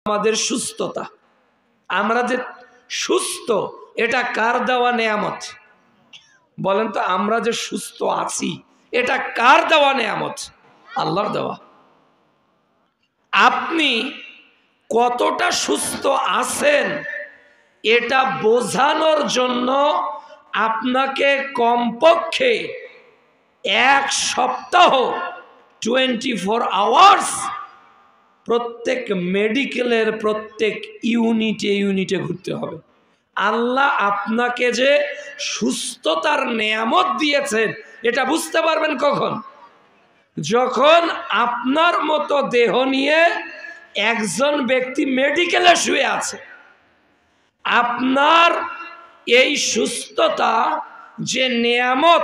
আমাদের সুস্থতা, আমরা যে সুস্থ এটা কার দেওয়া নেয়ামত? বলেন তো, আমরা যে সুস্থ আছি এটা কার দেওয়া নেয়ামত? আল্লাহর দেওয়া। আপনি কতটা সুস্থ আছেন এটা বোঝানোর জন্য আপনাকে কমপক্ষে এক সপ্তাহ 24 আওয়ার্স প্রত্যেক মেডিকেলের প্রত্যেক ইউনিটে ঘুরতে হবে। আল্লাহ আপনাকে যে সুস্থতার নেয়ামত দিয়েছেন এটা বুঝতে পারবেন কখন? যখন আপনার মতো দেহ নিয়ে একজন ব্যক্তি মেডিকেলে শুয়ে আছে। আপনার এই সুস্থতা যে নেয়ামত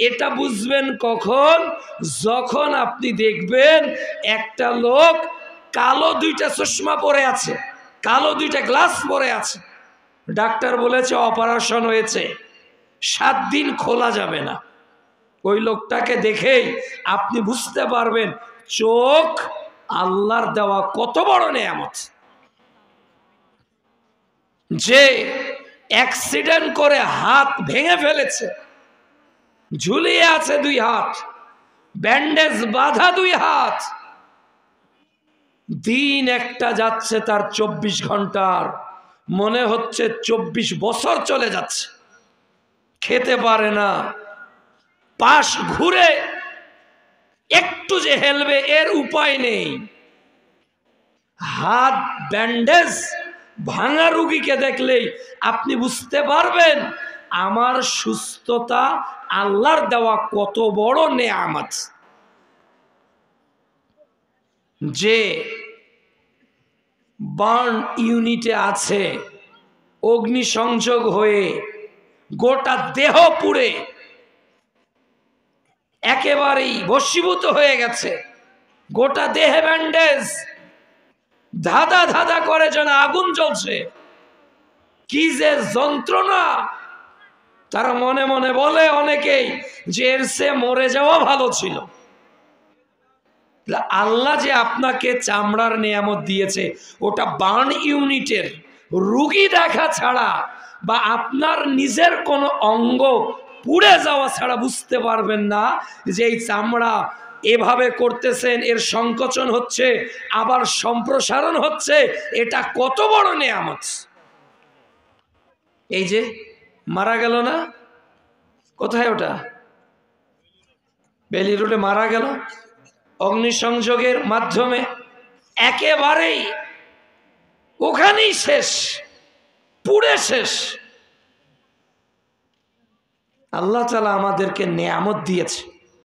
এটা বুঝবেন কখন? যখন আপনি দেখবেন একটা লোক কালো 2টা চশমা পরে আছে, কালো 2টা গ্লাস পরে আছে, ডাক্তার বলেছে অপারেশন হয়েছে, 7 দিন খোলা যাবে না। ওই লোকটাকে দেখেই আপনি বুঝতে পারবেন চোখ আল্লাহর দেওয়া কত বড় নেয়ামত। যে অ্যাক্সিডেন্ট করে হাত ভেঙে ফেলেছে, ঝুলিয়ে আছে 2 হাত, ব্যান্ডেজ বাঁধা 2 হাত, দিন একটা যাচ্ছে তার 24 ঘন্টার, মনে হচ্ছে 24 বছর চলে যাচ্ছে, খেতে পারে না, পাশ ঘুরে একটু যে হেলবে এর উপায় নেই, হাত ব্যান্ডেজ ভাঙা রুগীকে দেখলেই আপনি বুঝতে পারবেন আমার সুস্থতা আল্লাহর দেওয়া কত বড় নেয়ামত। যে বার্ন ইউনিটে আছে, অগ্নিসংযোগ হয়ে গোটা দেহ পুড়ে একেবারেই ভস্মীভূত হয়ে গেছে, গোটা দেহে ব্যান্ডেজ, ধাঁধা ধাঁধা করে যেন আগুন জ্বলছে, কি যে যন্ত্রণা। তারা মনে মনে বলে অনেকেই যে এর চেয়ে মরে যাওয়া ভালো ছিল। আল্লাহ যে আপনাকে চামড়ার নেয়ামত দিয়েছে ওটা বার্ন ইউনিটের রুগী দেখা ছাড়া বা আপনার নিজের কোনো অঙ্গ পুড়ে যাওয়া ছাড়া বুঝতে পারবেন না যে এই চামড়া এভাবে করতেছেন, এর সংকোচন হচ্ছে আবার সম্প্রসারণ হচ্ছে, এটা কত বড় নেয়ামত। এই যে মারা গেল না, কোথায় ওটা? বেলি রোডে মারা গেল অগ্নিসংযোগের মাধ্যমে, একেবারেই ওখানেই শেষ, পুড়ে শেষ। আল্লাহ তাআলা আমাদেরকে নেয়ামত দিয়েছে।